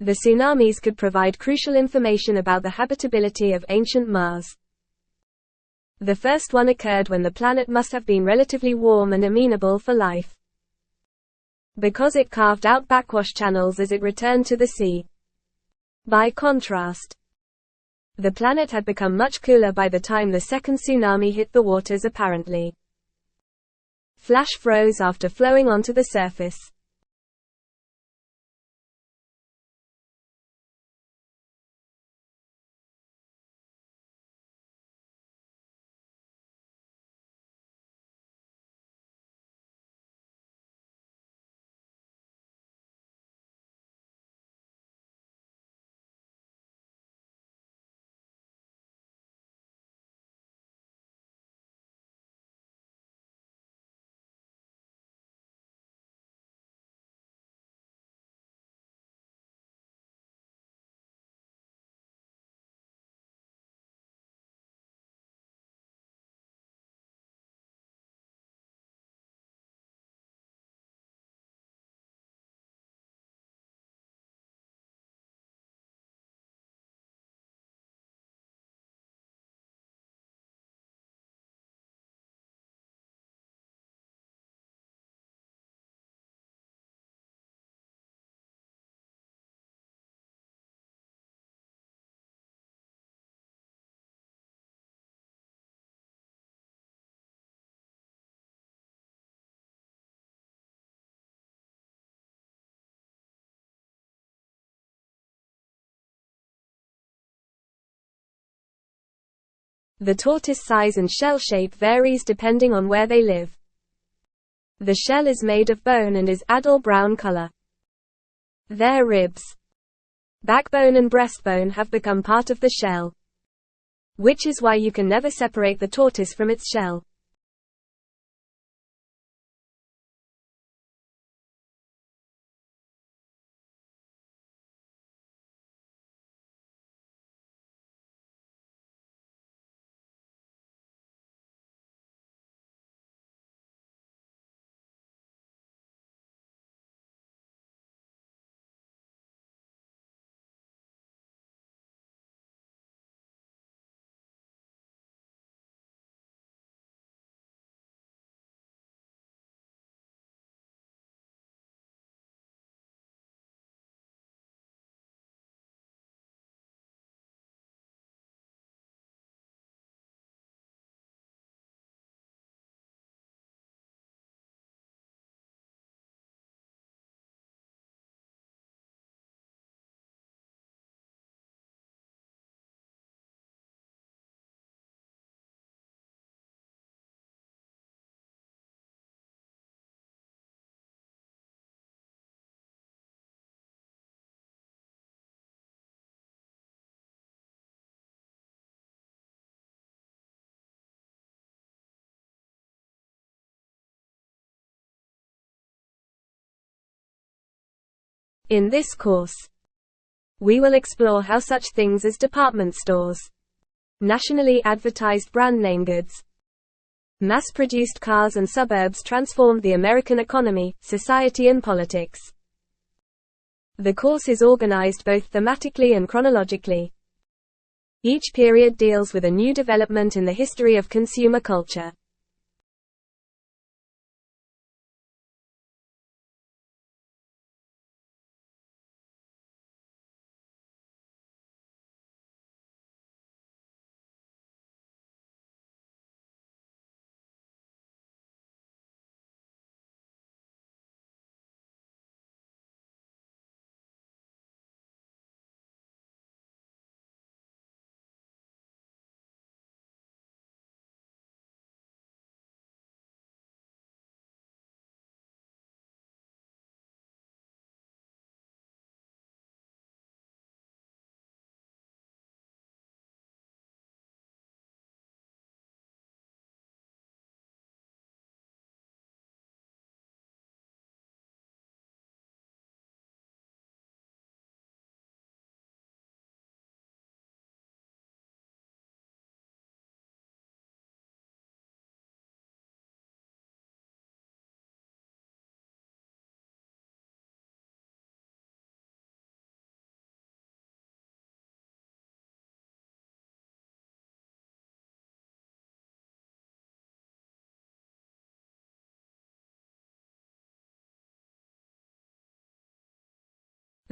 The tsunamis could provide crucial information about the habitability of ancient Mars. The first one occurred when the planet must have been relatively warm and amenable for life, because it carved out backwash channels as it returned to the sea. By contrast, the planet had become much cooler by the time the second tsunami hit the waters apparently. Flash froze after flowing onto the surface. The tortoise size and shell shape varies depending on where they live. The shell is made of bone and is adult brown color. Their ribs, backbone and breastbone have become part of the shell, which is why you can never separate the tortoise from its shell. In this course, we will explore how such things as department stores, nationally advertised brand name goods, mass-produced cars and suburbs transformed the American economy, society and politics. The course is organized both thematically and chronologically. Each period deals with a new development in the history of consumer culture.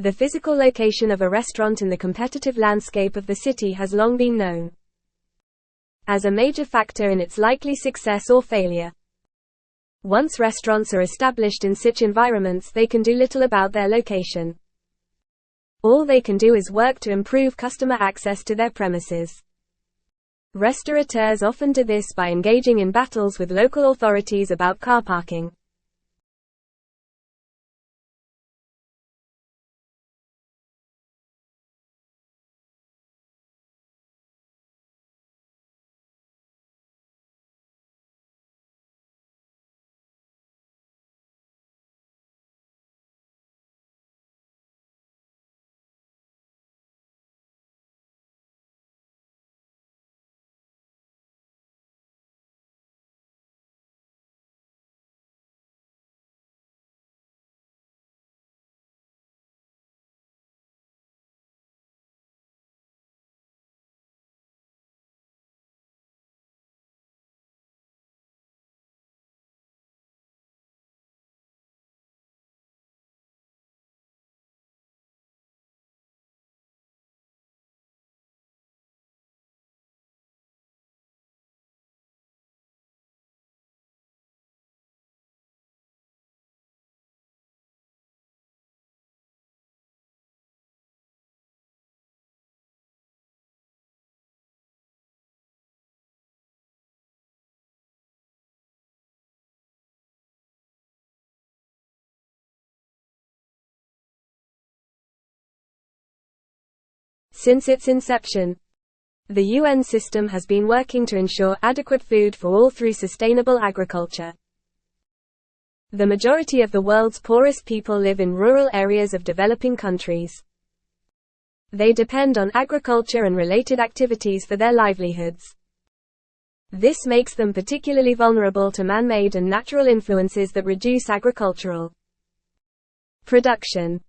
The physical location of a restaurant in the competitive landscape of the city has long been known as a major factor in its likely success or failure. Once restaurants are established in such environments, they can do little about their location. All they can do is work to improve customer access to their premises. Restaurateurs often do this by engaging in battles with local authorities about car parking. Since its inception, the UN system has been working to ensure adequate food for all through sustainable agriculture. The majority of the world's poorest people live in rural areas of developing countries. They depend on agriculture and related activities for their livelihoods. This makes them particularly vulnerable to man-made and natural influences that reduce agricultural production.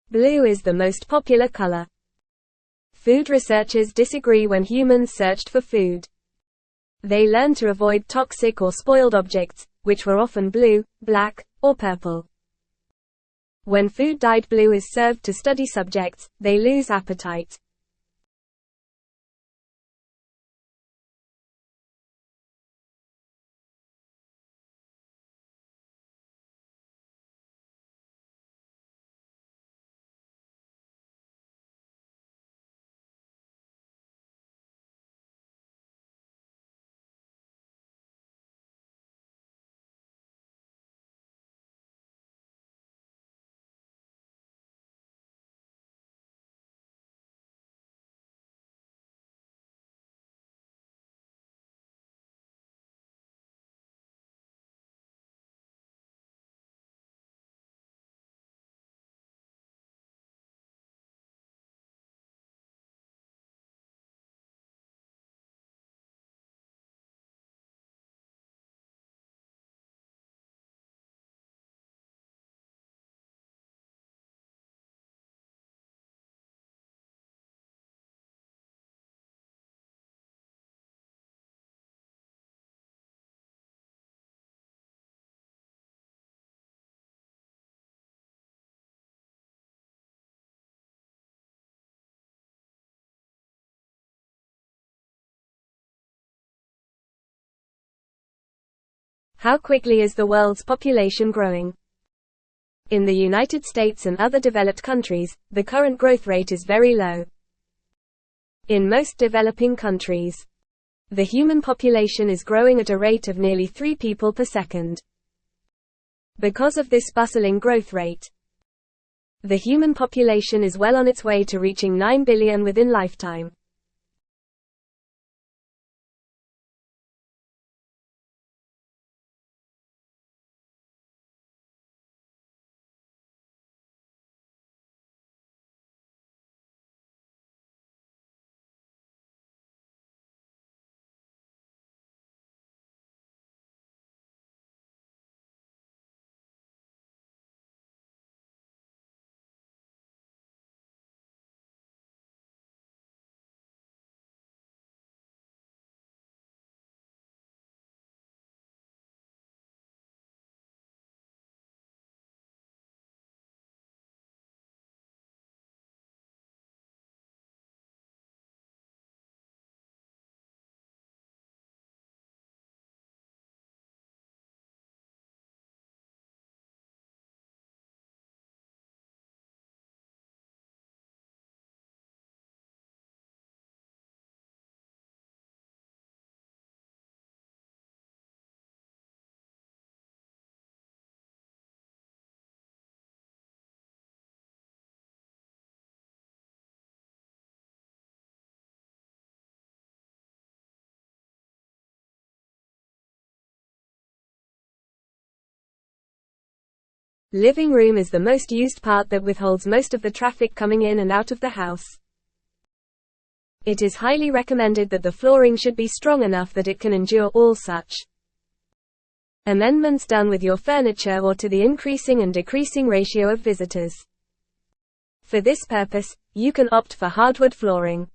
Blue is the most popular color. Food researchers disagree when humans searched for food. They learned to avoid toxic or spoiled objects, which were often blue, black, or purple. When food dyed blue is served to study subjects, they lose appetite. How quickly is the world's population growing? In the United States and other developed countries, the current growth rate is very low. In most developing countries, the human population is growing at a rate of nearly 3 people per second. Because of this bustling growth rate, the human population is well on its way to reaching 9 billion within lifetime. Living room is the most used part that withholds most of the traffic coming in and out of the house. It is highly recommended that the flooring should be strong enough that it can endure all such amendments done with your furniture or to the increasing and decreasing ratio of visitors. For this purpose, you can opt for hardwood flooring.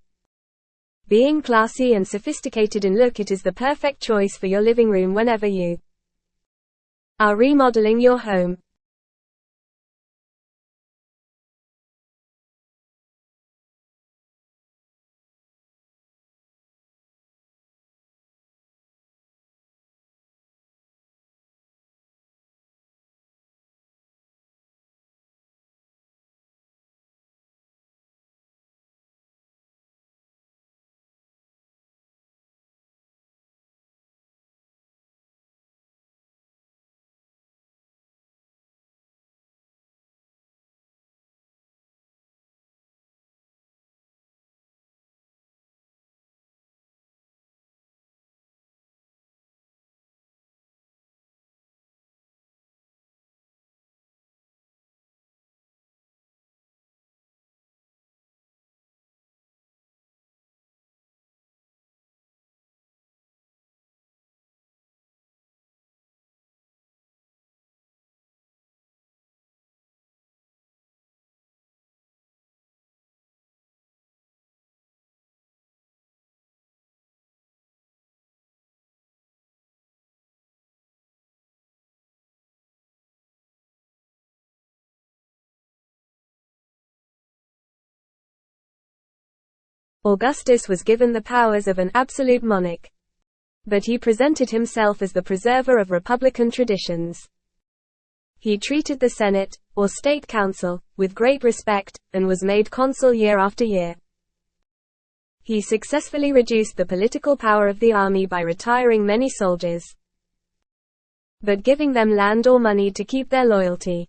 Being classy and sophisticated in look, it is the perfect choice for your living room whenever you are remodeling your home. Augustus was given the powers of an absolute monarch, but he presented himself as the preserver of republican traditions. He treated the Senate, or State Council, with great respect, and was made consul year after year. He successfully reduced the political power of the army by retiring many soldiers, but giving them land or money to keep their loyalty.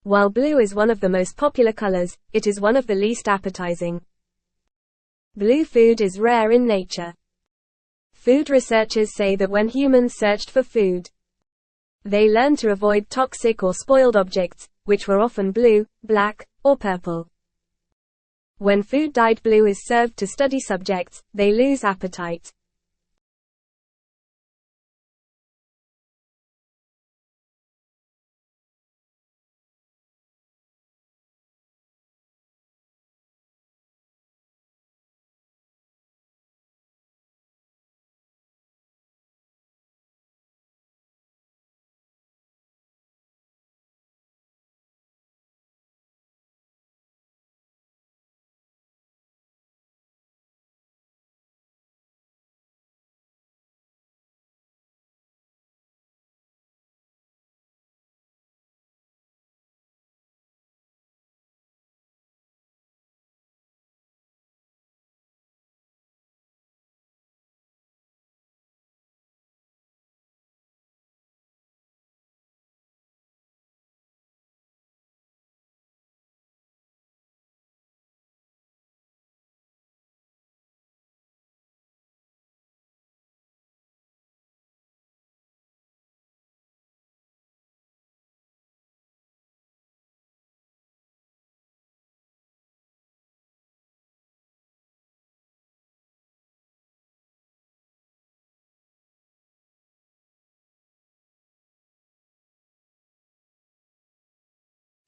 While blue is one of the most popular colors, it is one of the least appetizing. Blue food is rare in nature. Food researchers say that when humans searched for food, they learned to avoid toxic or spoiled objects, which were often blue, black, or purple. When food dyed blue is served to study subjects, they lose appetite.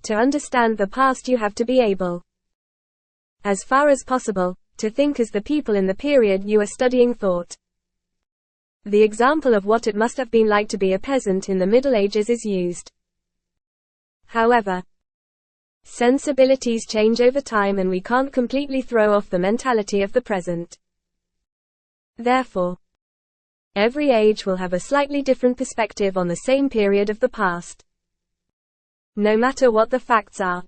To understand the past, you have to be able, as far as possible, to think as the people in the period you are studying thought. The example of what it must have been like to be a peasant in the Middle Ages is used. However, sensibilities change over time and we can't completely throw off the mentality of the present. Therefore, every age will have a slightly different perspective on the same period of the past, no matter what the facts are.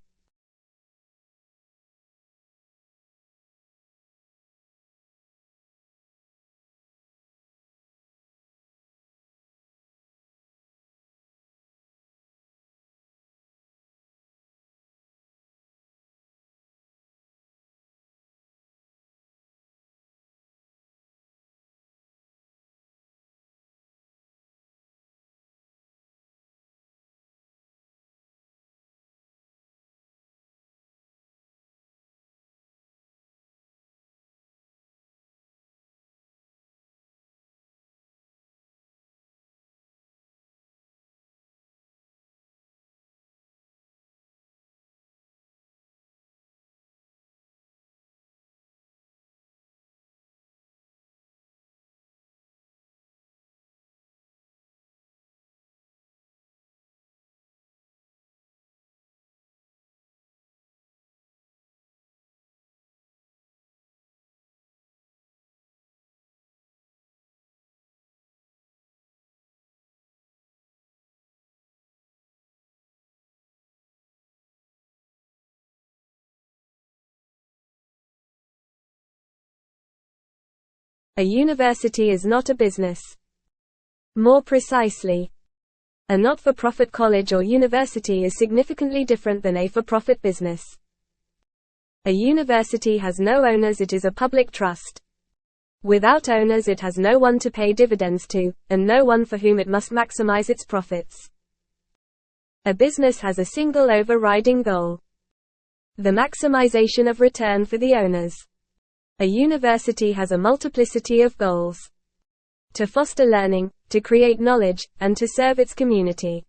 A university is not a business. More precisely, a not-for-profit college or university is significantly different than a for-profit business. A university has no owners, it is a public trust. Without owners, it has no one to pay dividends to, and no one for whom it must maximize its profits. A business has a single overriding goal: the maximization of return for the owners. A university has a multiplicity of goals: to foster learning, to create knowledge, and to serve its community.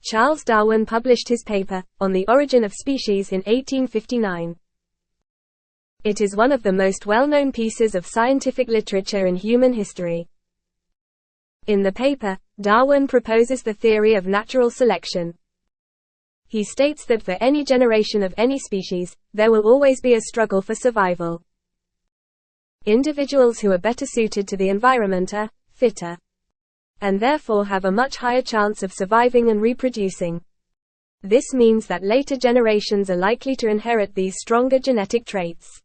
Charles Darwin published his paper, On the Origin of Species in 1859. It is one of the most well-known pieces of scientific literature in human history. In the paper, Darwin proposes the theory of natural selection. He states that for any generation of any species, there will always be a struggle for survival. Individuals who are better suited to the environment are fitter, and therefore have a much higher chance of surviving and reproducing. This means that later generations are likely to inherit these stronger genetic traits.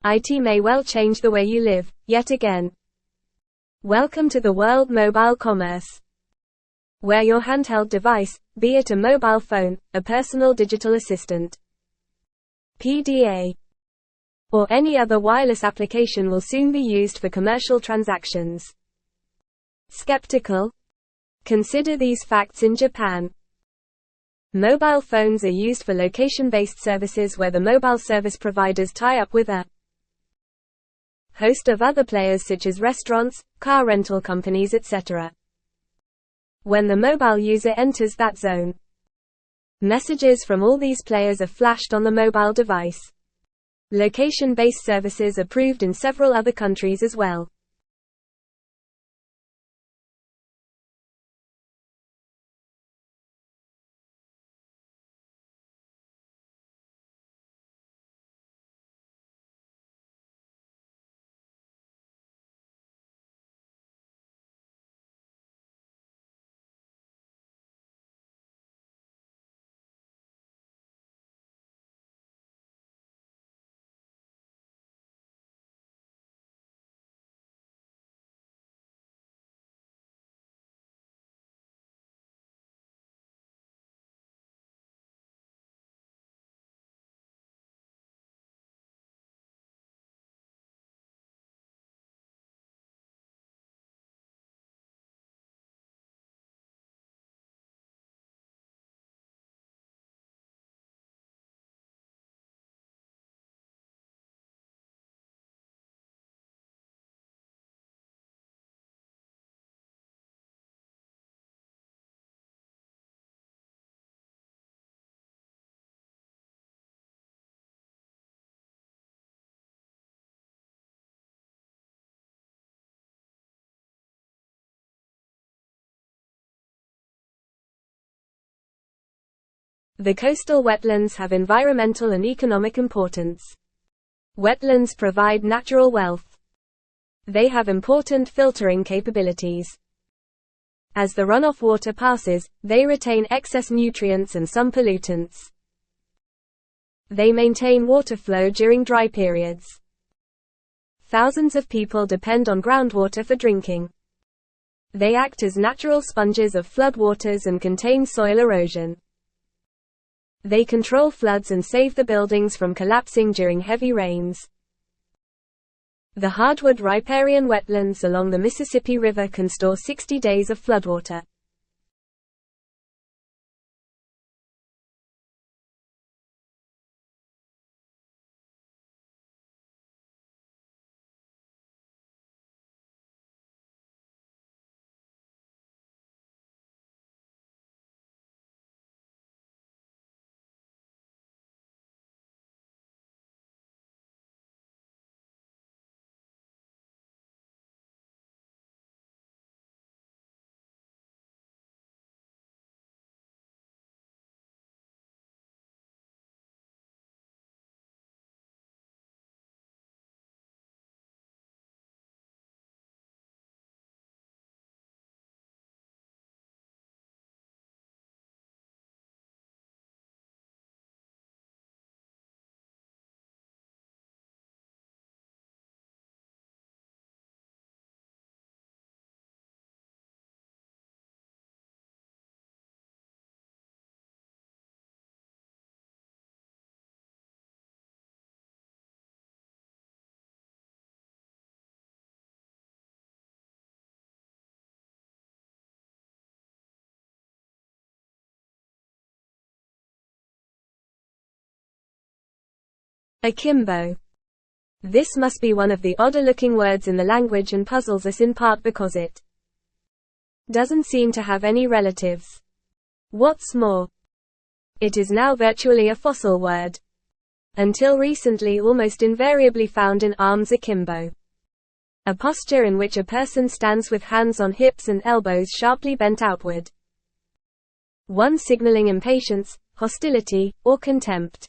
IT may well change the way you live, yet again. Welcome to the world mobile commerce, where your handheld device, be it a mobile phone, a personal digital assistant, PDA, or any other wireless application will soon be used for commercial transactions. Skeptical? Consider these facts in Japan. Mobile phones are used for location-based services where the mobile service providers tie up with a host of other players such as restaurants, car rental companies, etc. When the mobile user enters that zone, messages from all these players are flashed on the mobile device. Location-based services are approved in several other countries as well. The coastal wetlands have environmental and economic importance. Wetlands provide natural wealth. They have important filtering capabilities. As the runoff water passes, they retain excess nutrients and some pollutants. They maintain water flow during dry periods. Thousands of people depend on groundwater for drinking. They act as natural sponges of floodwaters and contain soil erosion. They control floods and save the buildings from collapsing during heavy rains. The hardwood riparian wetlands along the Mississippi River can store 60 days of floodwater. Akimbo. This must be one of the odder-looking words in the language and puzzles us in part because it doesn't seem to have any relatives. What's more, it is now virtually a fossil word. Until recently almost invariably found in arms akimbo. A posture in which a person stands with hands on hips and elbows sharply bent outward. One signaling impatience, hostility, or contempt.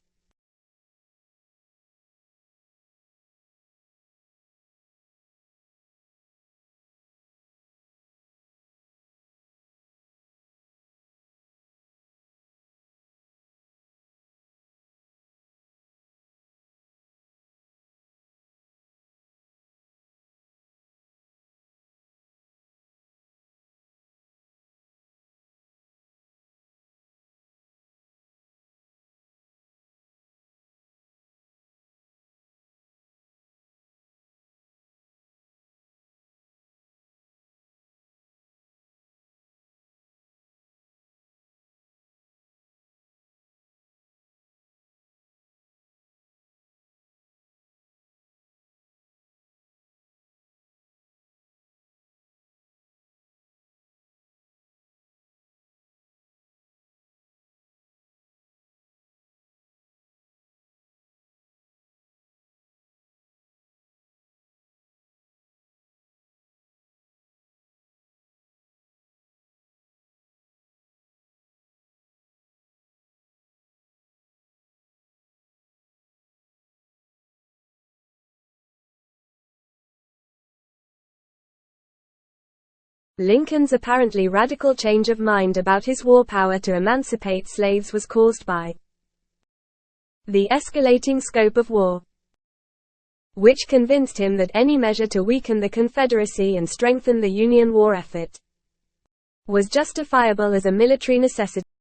Lincoln's apparently radical change of mind about his war power to emancipate slaves was caused by the escalating scope of war, which convinced him that any measure to weaken the Confederacy and strengthen the Union war effort was justifiable as a military necessity.